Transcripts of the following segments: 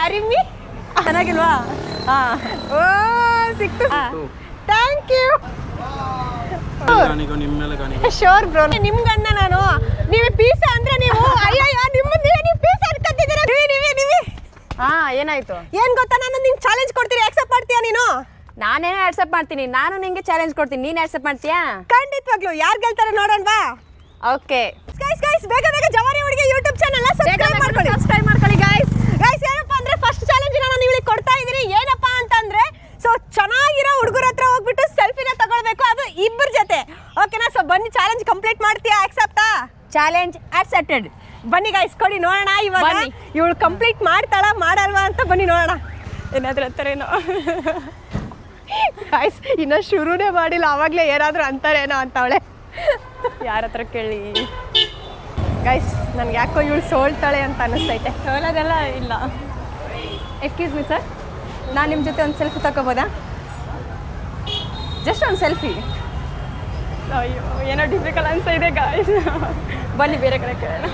Marry me ಚೆನ್ನಾಗಿಲ್ವಾ? ಓ ಸಿಕ್ತು thank you sure bro ನಿಮ್ಗನ್ನ ನಾನು ನೀವೇ ಪೀಸ ಅಂದ್ರೆ ನೀವು ಅಯ್ಯಯ್ಯೋ ನೀವು ಪೀಸ ಅನ್ಕೊಂತಿದ್ದೀರಾ ನೀವೇ ಏನಾಯ್ತು? ಏನ್ ಗೊತ್ತಾ ನಾನು ನಿಂಗೆ ಚಾಲೆಂಜ್ ಕೊಡ್ತೀನಿ ಆಕ್ಸೆಪ್ಟ್ ಮಾಡ್ತೀಯಾ ನೀನು? ನಾನೇನೋ ಆಕ್ಸೆಪ್ಟ್ ಮಾಡ್ತೀನಿ, ನಾನು ನಿಂಗೆ ಚಾಲೆಂಜ್ ಕೊಡ್ತೀನಿ, ನೀನು ಆಕ್ಸೆಪ್ಟ್ ಮಾಡ್ತೀಯಾ? ಖಂಡಿತವಾಗ್ಲೂ ಯಾರು ಗೆಲ್ತಾರೆ ನೋಡೋಣವಾ? ಓಕೆ ಗೈಸ್ ಬೇಗ ಜವಾರಿ ಹುಡುಗಿ ಯೂಟ್ಯೂಬ್ ಚಾನೆಲ್ ಸಬ್ಸ್ಕ್ರೈಬ್ ಮಾಡ್ಕೊಳ್ಳಿ ಗೈಸ್ ಏನಪ್ಪ ಅಂದ್ರೆ ಫಸ್ಟ್ ಚಾಲೆಂಜ್ ನಾನು ಇವಳಿಗೆ ಕೊಡ್ತಾ ಇದ್ದೀನಿ. ಏನಪ್ಪಾ ಅಂತಂದ್ರೆ ಸೊ ಚೆನ್ನಾಗಿರೋ ಹುಡುಗರ ಹತ್ರ ಹೋಗ್ಬಿಟ್ಟು ಸೆಲ್ಫಿನ ತಗೊಳ್ಬೇಕು, ಅದು ಇಬ್ಬರ ಜೊತೆ. ಓಕೆನಾ? ಸೊ ಬನ್ನಿ ಚಾಲೆಂಜ್ ಕಂಪ್ಲೀಟ್ ಮಾಡ್ತೀಯಾ? ಆಕ್ಸೆಪ್ಟಾ? Challenge accepted. ಬನ್ನಿ ಗೈಸ್ ಕೊಡಿ ನೋಡೋಣ ಇವಾಗ ಇವಳು ಕಂಪ್ಲೀಟ್ ಮಾಡ್ತಾಳ ಮಾಡಲ್ವಾ ಅಂತ. ಬನ್ನಿ ನೋಡೋಣ ಏನಾದ್ರೂ ಅಂತಾರೇನೋ. ಗೈಸ್ ಇನ್ನೂ ಶುರುನೇ ಮಾಡಿಲ್ಲ, ಆವಾಗಲೇ ಏನಾದರೂ ಅಂತಾರೇನೋ ಅಂತವಳೆ. ಯಾರ ಹತ್ರ ಕೇಳಿ ಗೈಸ್? ನನ್ಗೆ ಯಾಕೋ ಇವಳು ಸೋಲ್ತಾಳೆ ಅಂತ ಅನಿಸ್ತೈತೆ. ಸೋಲೋದೆಲ್ಲ ಇಲ್ಲ. ಎಕ್ಸ್ಕ್ಯೂಸ್ ಮಿ ಸರ್, ನಾನು ನಿಮ್ಮ ಜೊತೆ ಒಂದು ಸೆಲ್ಫಿ ತಗೋಬೋದಾ? ಜಸ್ಟ್ ಒಂದು ಸೆಲ್ಫಿ. ಅಯ್ಯೋ ಏನೋ ಡಿಫಿಕಲ್ಟ್ ಅನ್ಸ್ತಾ ಗೈಸ್. ಬನ್ನಿ ಬೇರೆ ಕಡೆ ಕೇಳೋಣ.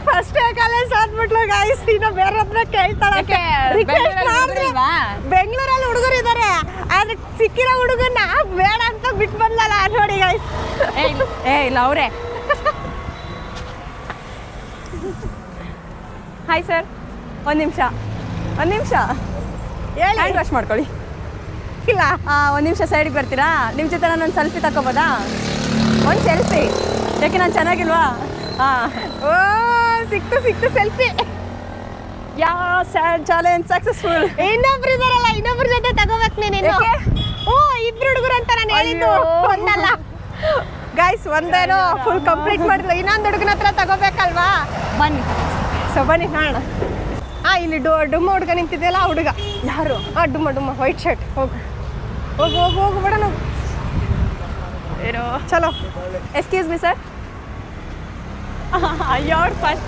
ಫಸ್ಟ್ ಕಾಲೇಜ್ ಆದ್ಬಿಟ್ಲು ಗೈಸ್, ಇನ್ನು ಬೇರೆ ಹತ್ರ ಕೇಳ್ತಾಳೆ. ಬೆಂಗಳೂರಲ್ಲಿ ಹುಡುಗರು ಇದ್ದಾರೆ, ಆದ್ರೆ ಸಿಕ್ಕಿರೋ ಹುಡುಗನ್ನ ಬೇಡ ಅಂತ ಬಿಟ್ಟು ಬಂದಲ್ಲ ನೋಡಿ ಗೈಸ್. ಇಲ್ಲ ಅವರೇ. ಹಾಯ್ ಸರ್, ಒಂದು ನಿಮಿಷ ಹೇಳಿ. ಹ್ಯಾಂಡ್ ವಾಶ್ ಮಾಡ್ಕೊಳ್ಳಿ. ಇಲ್ಲ ಒಂದು ನಿಮಿಷ ಸೈಡಿಗೆ ಬರ್ತೀರಾ? ನಿಮ್ಮ ಜೊತೆ ನಾನು ಒಂದು ಸೆಲ್ಫಿ ತಗೋಬೋದಾ? ಒಂದು ಸೆಲ್ಫಿ. ಯಾಕೆ ನಾನು ಚೆನ್ನಾಗಿಲ್ವಾ? ಓ ಸಿಕ್ತು ಸೆಲ್ಫಿ. Challenge successful. ಇನ್ನೊಬ್ರು ಇದಾರಲ್ಲ, ಇನ್ನೊಬ್ರ ಜೊತೆ ತಗೋಬೇಕು ನೀನು. ಓ ಇಬ್ರು ಹುಡುಗರು ಅಂತ ನಾನು ಹೇಳಿದ್ದು, ಒಂದಲ್ಲ ಗೈಸ್. ಒಂದೇನೋ ಫುಲ್ ಕಂಪ್ಲೀಟ್ ಮಾಡಿದ್ಲು, ಇನ್ನೊಂದು ಹುಡುಗನ ಹತ್ರ ತಗೋಬೇಕಲ್ವಾ? ಬನ್ನಿ. ಸೊ ಬನ್ನಿ ಕಾಣ. ಇಲ್ಲಿ ಡುಮ್ಮ ಹುಡುಗ ನಿಂತಿದೆಯಲ್ಲ, ಆ ಹುಡುಗ ಯಾರು? ಡುಮ್ಮ ವೈಟ್ ಶರ್ಟ್. ಹೋಗು ಬಿಡೋಣ. ಏನೋ ಚಲೋ. Excuse me sir. ಅಯ್ಯೋ ಫಸ್ಟ್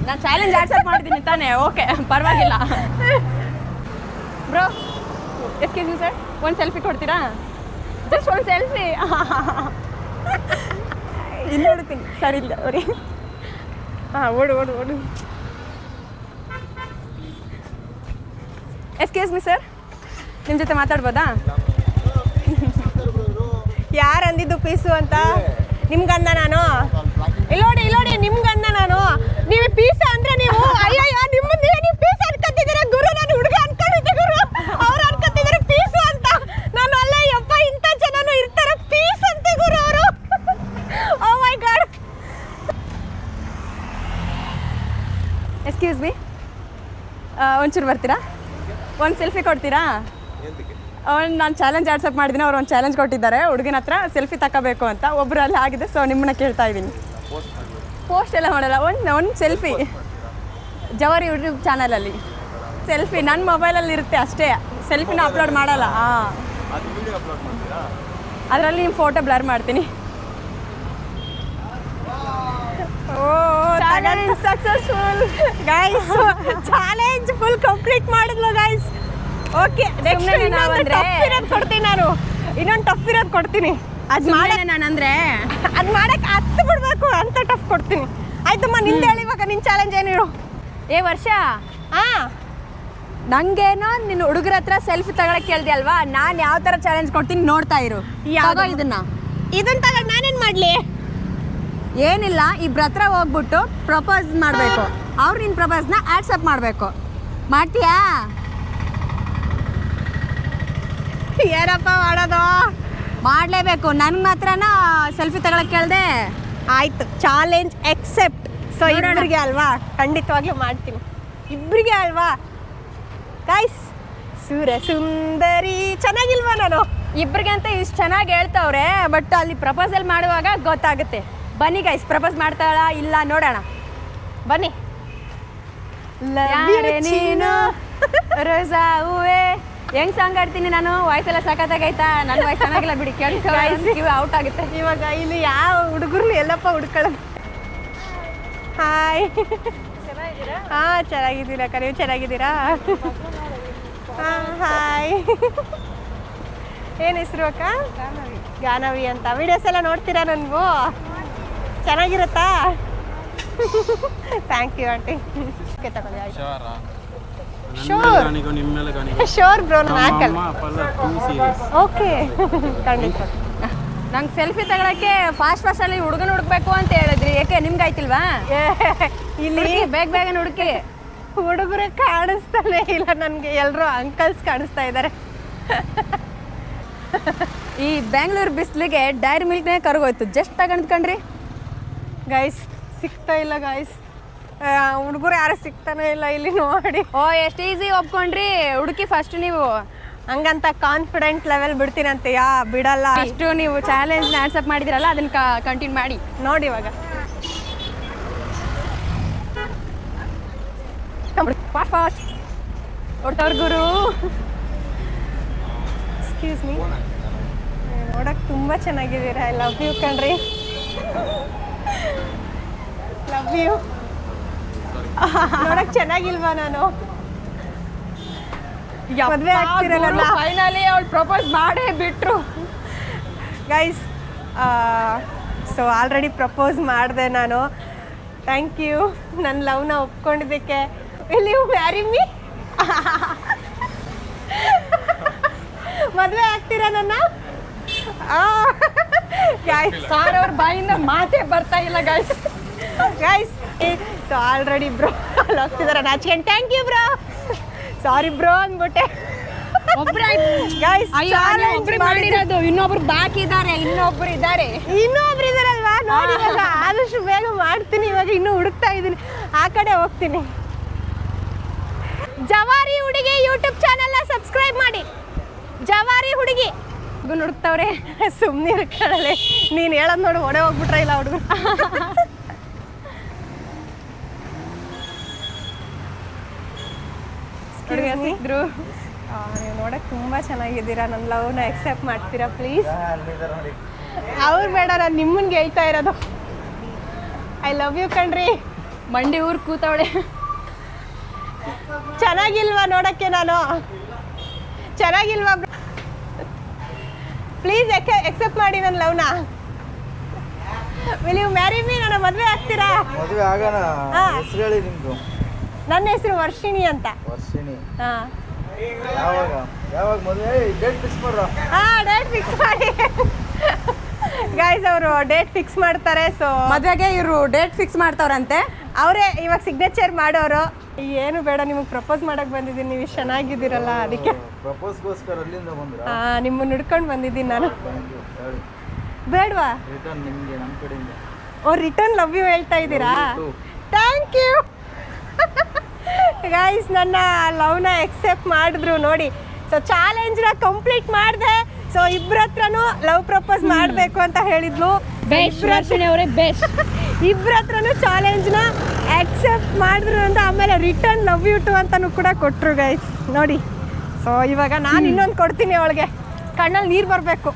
ನಾನು ಚಾಲೆಂಜ್ ಆಕ್ಸೆಪ್ಟ್ ಮಾಡಿದ್ದೀನಿ ತಾನೇ? ಓಕೆ ಪರವಾಗಿಲ್ಲ. ಬ್ರೋ ಎಕ್ಸ್ಕ್ಯೂಸ್ ಮಿ ಸರ್, ಒಂದು ಸೆಲ್ಫಿ ಕೊಡ್ತೀರಾ? ಜಸ್ಟ್ ಒಂದು ಸೆಲ್ಫಿ. ಇಲ್ಲಿ ನೋಡ್ತೀನಿ. ಸರಿ ಇಲ್ಲ ಅವ್ರಿ. ಓಡು. ಎಕ್ಸ್ಕ್ಯೂಸ್ ಮಿ ಸರ್, ನಿಮ್ಮ ಜೊತೆ ಮಾತಾಡ್ಬೋದಾ? ಯಾರು ಅಂದಿದ್ದು ಪೀಸು ಅಂತ? ನಿಮ್ಗನ್ನ ನಾನು. ಇಲ್ಲೋಡಿ ನಿಮ್ಗನ್ನ ನಾನು. ನೀವು ಪೀಸ ಅಂದ್ರೆ ನೀವು ಅಯ್ಯಯ್ಯೋ ನೀವು ಪೀಸ ಅನ್ಕೊತಿದ್ದೀರ ಗುರು. ನಾನು ಹುಡುಗ ಅನ್ಕೊಂಡಿದ್ದೆ ಗುರು, ಅವ್ರು ಅನ್ಕೊತಿದ್ದಾರೆ ಪೀಸು ಅಂತ. ನಾನು ಅಲ್ಲ ಯಪ್ಪ, ಇಂಥ ಜನನು ಇರ್ತಾರೆ ಪೀಸ್ ಅಂತೆ ಗುರು ಅವರು. ಓ ಮೈ ಗಾಡ್. ಎಕ್ಸ್ಕ್ಯೂಸ್ ಮಿ, ಒಂಚೂರು ಬರ್ತೀರಾ? ಒಂದು ಸೆಲ್ಫಿ ಕೊಡ್ತೀರಾ? ನಾನು ಚಾಲೆಂಜ್ ಆಕ್ಸೆಪ್ಟ್ ಮಾಡಿದ್ದೀನಿ, ಅವ್ರು ಒಂದು ಚಾಲೆಂಜ್ ಕೊಟ್ಟಿದ್ದಾರೆ ಹುಡುಗನ ಹತ್ರ ಸೆಲ್ಫಿ ತಗೋಬೇಕು ಅಂತ. ಒಬ್ಬರು ಅಲ್ಲಿ ಆಗಿದೆ, ಸೊ ನಿಮ್ಮನ್ನ ಕೇಳ್ತಾ ಇದ್ದೀನಿ. ಪೋಸ್ಟ್ ಎಲ್ಲ ಮಾಡಲ್ಲ, ಒಂದು ಸೆಲ್ಫಿ. ಜವಾರಿ ಯೂಟ್ಯೂಬ್ ಚಾನಲಲ್ಲಿ ಸೆಲ್ಫಿ ನನ್ನ ಮೊಬೈಲಲ್ಲಿ ಇರುತ್ತೆ ಅಷ್ಟೇ, ಸೆಲ್ಫಿನ ಅಪ್ಲೋಡ್ ಮಾಡಲ್ಲ. ಅದರಲ್ಲಿ ನಿಮ್ಮ ಫೋಟೋ ಬ್ಲರ್ ಮಾಡ್ತೀನಿ. Challenge successful guys. Challenge full complete ಮಾಡಿದ್ಲು ಗೈಸ್. ಓಕೆ ನೆಕ್ಸ್ಟ್ ಕೊಡ್ತೀನಿ ನಾನು, ಇನ್ನೊಂದು ಟಫ್ ಇರೋದು ಕೊಡ್ತೀನಿ. ಅದು ಮಾಡಕ್ಕೆ ನಾನಂದ್ರೆ ಅದು ಮಾಡಕ್ಕೆ ಹತ್ತು ಬಿಡ್ಬೇಕು ಅಂತ ಟಫ್ ಕೊಡ್ತೀನಿ. ಆಯ್ತಮ್ಮ ನಿಂದು ಹೇಳಿ ಇವಾಗ ನಿನ್ನ ಚಾಲೆಂಜ್ ಏನು ಹೇಳು? ವರ್ಷ ನಂಗೇನೋ ನಿನ್ನ ಹುಡುಗರ ಹತ್ರ ಸೆಲ್ಫಿ ತಗೊಳಕ್ಕೆ ಕೇಳ್ದೆ ಅಲ್ವಾ? ನಾನು ಯಾವ ಥರ ಚಾಲೆಂಜ್ ಕೊಡ್ತೀನಿ ನೋಡ್ತಾ ಇರು. ಇದನ್ನ ತಗೊಂಡು ನಾನೇನು ಮಾಡಲಿ? ಏನಿಲ್ಲ, ಇಬ್ಬರ ಹತ್ರ ಹೋಗ್ಬಿಟ್ಟು ಪ್ರಪೋಸ್ ಮಾಡಬೇಕು. ಅವ್ರು ನಿನ್ನ ಪ್ರಪೋಸ್ನ ಆಕ್ಸೆಪ್ಟ್ ಮಾಡಬೇಕು. ಮಾಡ್ತೀಯಾ? ಏನಪ್ಪ ಮಾಡೋದು? ಮಾಡಲೇಬೇಕು. ನನಗೆ ಮಾತ್ರನಾ ಸೆಲ್ಫಿ ತಗೊಳಕ್ಕೆ ಕೇಳ್ದೆ? ಆಯ್ತು, ಚಾಲೆಂಜ್ ಎಕ್ಸೆಪ್ಟ್. ಸೊ ಇಬ್ಬರಿಗೆ ಅಲ್ವಾ? ಖಂಡಿತವಾಗ್ಲೂ ಮಾಡ್ತೀನಿ, ಇಬ್ಬರಿಗೆ ಅಲ್ವಾ ಗೈಸ್? ಸುರ ಸುಂದರಿ ಚೆನ್ನಾಗಿಲ್ವಾ ನಾನು? ಇಬ್ಬರಿಗೆ ಅಂತ ಇಷ್ಟು ಚೆನ್ನಾಗಿ ಹೇಳ್ತವ್ರೆ, ಬಟ್ ಅಲ್ಲಿ ಪ್ರಪೋಸಲ್ ಮಾಡುವಾಗ ಗೊತ್ತಾಗುತ್ತೆ. ಬನ್ನಿ ಗೈಸ್, ಪ್ರಪೋಸ್ ಮಾಡ್ತಾಳ ಇಲ್ಲ ನೋಡೋಣ. ಬನ್ನಿ. ನೀನು ರೋಸಾ ಹೂವೆ ಹೆಂಗ್ ಸಾಂಗ್ ಆಡ್ತೀನಿ ನಾನು? ವಾಯ್ಸೆಲ್ಲ ಸಖತ್ತಾಗೈತಾ? ನನ್ನ ವಾಯ್ಸ್ ಚೆನ್ನಾಗಿಲ್ಲ ಬಿಡಿ, ಕೇಳಿ ಔಟ್ ಆಗುತ್ತೆ. ಇವಾಗ ಇಲ್ಲಿ ಯಾವ ಹುಡುಗರು ಎಲ್ಲಪ್ಪ ಹುಡ್ಕೊಳ್ಳೋದು? ಹಾಯ್, ಚೆನ್ನಾಗಿದ್ದೀರಾ ಅಕ್ಕ, ನೀವು ಚೆನ್ನಾಗಿದ್ದೀರಾ? ಹಾಯ್, ಏನು ಹೆಸರು ಅಕ್ಕ? ಗಾನವಿ ಅಂತ. ವಿಡಿಯೋಸ್ ಎಲ್ಲ ನೋಡ್ತೀರಾ? ನನಗೂ ಚೆನ್ನಾಗಿರುತ್ತಾ? Thank you aunty. ಓಕೆ ತಗೊಳ್ಳಿ ಆಯ್ತು. ಶೋರ್ ಬ್ರೋ ನಾನು ಹಾಕಲ್ಲ. ಓಕೆ ಖಂಡಿತ. ನಂಗೆ ಸೆಲ್ಫಿ ತಗೊಳಕ್ಕೆ ಫಾಸ್ಟಲ್ಲಿ ಹುಡುಗನ ಹುಡುಕ್ಬೇಕು ಅಂತ ಹೇಳಿದ್ರಿ, ಏಕೆ ನಿಮ್ಗೆ ಆಯ್ತಿಲ್ವಾ? ಇಲ್ಲಿ ಬೇಗ ಹುಡುಕಿ. ಹುಡುಗರೇ ಕಾಣಿಸ್ತಾನೆ ಇಲ್ಲ ನನಗೆ, ಎಲ್ಲರೂ ಅಂಕಲ್ಸ್ ಕಾಣಿಸ್ತಾ ಇದ್ದಾರೆ. ಈ ಬೆಂಗಳೂರು ಬಿಸಿಲಿಗೆ ಡೈರಿ ಮಿಲ್ಕ್ನೇ ಕರ್ಗೋಯ್ತು, ಜಸ್ಟ್ ತಗೊಂಡ್ಕಂಡ್ರಿ. ಗೈಸ್ ಸಿಗ್ತಾ ಇಲ್ಲ ಗೈಸ್, ಹುಡುಗರು ಯಾರು ಸಿಗ್ತಾನೆ ಇಲ್ಲ ಇಲ್ಲಿ ನೋಡಿ. ಎಷ್ಟು ಈಸಿ ಒಪ್ಕೊಂಡ್ರಿ, ಹುಡುಕಿ ಫಸ್ಟ್ ನೀವು. ಹಂಗಂತ ಕಾನ್ಫಿಡೆಂಟ್ ಲೆವೆಲ್ ಬಿಡ್ತೀನಂತೆ, ಬಿಡಲ್ಲ. ಅಷ್ಟು ನೀವು ಚಾಲೆಂಜ್ ಆನ್ಸಪ್ ಮಾಡಿದಿರಲ್ಲ, ಅದನ್ನ ಕಂಟಿನ್ಯೂ ಮಾಡಿ ನೋಡಿ. ಇವಾಗ ಫಾಸ್ಟ್ ಹೊಡ್ತವ್ರ ಗುರು. ಎಕ್ಸ್ಕ್ಯೂಸ್ ಮೀ, ನೋಡಕ್ಕೆ ತುಂಬ ಚೆನ್ನಾಗಿದ್ದೀರಾ. ಐ ಲವ್ ಯು ಕಣ್ರಿ, ಲವ್ ಯು. ನೋಡಕ್ಕೆ ಚೆನ್ನಾಗಿಲ್ವಾ ನಾನು? ಮದುವೆ ಆಗ್ತಿರಲ್ಲ. ಫೈನಲಿ ಅವ್ಳು ಪ್ರಪೋಸ್ ಮಾಡೇ ಬಿಟ್ರು ಗೈಸ್. ಸೊ ಆಲ್ರೆಡಿ ಪ್ರಪೋಸ್ ಮಾಡಿದೆ ನಾನು. ಥ್ಯಾಂಕ್ ಯು ನನ್ನ ಲವ್ನ ಒಪ್ಕೊಂಡಿದ್ದಕ್ಕೆ. Will you marry me? ಮದುವೆ ಆಗ್ತೀರಾ ನನ್ನ? ಸಾರ್ ಅವ್ರ ಬಾಯಿಂದ ಮಾತೇ ಬರ್ತಾ ಇಲ್ಲ ಗೈಸ್. ಸೊ ಆಲ್ರೆಡಿ ಬ್ರೋ ಅಲ್ಲಿ ಹೋಗ್ತಿದಾರೆ ನಾಚ್ಕೊಂಡು. Thank you bro, sorry bro ಅಂದ್ಬಿಟ್ಟೆ. ಮಾಡಿರೋದು ಇನ್ನೊಬ್ರು ಬಾಕಿ ಇದ್ದಾರೆ, ಇನ್ನೊಬ್ರು ಇದಾರಲ್ವಾ ನೋಡಿ. ಆದಷ್ಟು ಬೇಗ ಮಾಡ್ತೀನಿ. ಇವಾಗ ಇನ್ನೂ ಹುಡುಕ್ತಾ ಇದ್ದೀನಿ, ಆ ಕಡೆ ಹೋಗ್ತೀನಿ. ಜವಾರಿ ಹುಡುಗಿ ಯೂಟ್ಯೂಬ್ ಚಾನಲ್ನ ಸಬ್ಸ್ಕ್ರೈಬ್ ಮಾಡಿ. ಜವಾರಿ ಹುಡುಗಿ ಹುಡುಕ್ತವ್ರೆ. ಸುಮ್ಮನೆ ಕಣಲೆ, ನೀನು ಹೇಳೋದು ನೋಡಿ ಹೊಡೆ ಹೋಗ್ಬಿಟ್ರೆ ಇಲ್ಲ ಹುಡುಗರು. ಸಿಕ್ಕಿದ್ರು. ನೀವು ನೋಡಕ್ಕೆ ತುಂಬ ಚೆನ್ನಾಗಿದ್ದೀರಾ. ನನ್ನ ಲವ್ನ ಎಕ್ಸೆಪ್ಟ್ ಮಾಡ್ತೀರಾ ಪ್ಲೀಸ್? ಅವ್ರು ಬೇಡ, ನಾನು ನಿಮ್ಮನ್ಗೆ ಹೇಳ್ತಾ ಇರೋದು. ಐ ಲವ್ ಯು ಕಣ್ರಿ. ಮಂಡಿ ಊರು ಕೂತವಳೆ. ಚೆನ್ನಾಗಿಲ್ವಾ ನೋಡೋಕ್ಕೆ? ನಾನು ಚೆನ್ನಾಗಿಲ್ವಾ? ಪ್ಲೀಸ್ ಎಕ್ಸೆಪ್ಟ್ ಮಾಡಿ ನನ್ನ ಲವ್ನ. Will you marry me? ನನ್ನ ಮದುವೆ ಆಗ್ತೀರಾ? ಮದುವೆ ಆಗೋಣ. ಹೆಸರು ಹೇಳಿ ನಿಮ್ದು? ನನ್ನ ಹೆಸರು ವರ್ಷಿಣಿ ಅಂತ. ವರ್ಷಿಣಿ. ಹಾಂ. ಯಾವಾಗ ಮದುವೆ? ಡೇಟ್ ಫಿಕ್ಸ್ ಮಾಡ್ರ? ಡೇಟ್ ಫಿಕ್ಸ್ ಮಾಡಿ ಗೈಸ್. ಅವರು ಡೇಟ್ ಫಿಕ್ಸ್ ಮಾಡ್ತಾರೆ. ಸೊ ಮದುವೆಗೆ ಇವರು ಡೇಟ್ ಫಿಕ್ಸ್ ಮಾಡ್ತಾವ್ರಂತೆ. ಅವರೇ ಇವಾಗ ಸಿಗ್ನೇಚರ್ ಮಾಡೋರು. ಏನು ಬೇಡ, ನಿಮಗೆ ಪ್ರಪೋಸ್ ಮಾಡಕ್ ಬಂದಿದ್ದೀನಿ. ನೀವು ಚೆನ್ನಾಗಿದ್ದೀರಲ್ಲ ಅದಕ್ಕೆ. ಪ್ರಪೋಸ್ಗೋಸ್ಕರ ಅಲ್ಲಿಂದ ಬಂದ್ರ? ನಿಮ್ಮನ್ನ ಹಿಡ್ಕೊಂಡು ಬಂದಿದ್ದೀನಿ ನಾನು. ಬೇಡವಾ? ರಿಟರ್ನ್ ನಿಮಗೆ ನಮ್ಮ ಕಡೆಯಿಂದ. ರಿಟರ್ನ್ ಲವ್ ಯು ಹೇಳ್ತಾ ಇದ್ದೀರಾ? Thank you guys. ನನ್ನ ಲವ್ನ ಎಕ್ಸೆಪ್ಟ್ ಮಾಡಿದ್ರು ನೋಡಿ. ಸೊ ಚಾಲೆಂಜ್ನ ಕಂಪ್ಲೀಟ್ ಮಾಡಿದೆ. ಸೊ ಇಬ್ಬರ ಹತ್ರನೂ ಲವ್ ಪ್ರಪೋಸ್ ಮಾಡಬೇಕು ಅಂತ ಹೇಳಿದ್ಲು. ಇಬ್ಬರ ಹತ್ರನೂ ಚಾಲೆಂಜ್ನ ಆಕ್ಸೆಪ್ಟ್ ಮಾಡಿದ್ರು ಅಂತ. ಆಮೇಲೆ ರಿಟರ್ನ್ ಲವ್ ಯು ಟು ಅಂತಲೂ ಕೂಡ ಕೊಟ್ಟರು ಗೈಸ್ ನೋಡಿ. ಸೊ ಇವಾಗ ನಾನು ಇನ್ನೊಂದು ಕೊಡ್ತೀನಿ ಅವಳಿಗೆ. ಕಣ್ಣಲ್ಲಿ ನೀರು ಬರಬೇಕು.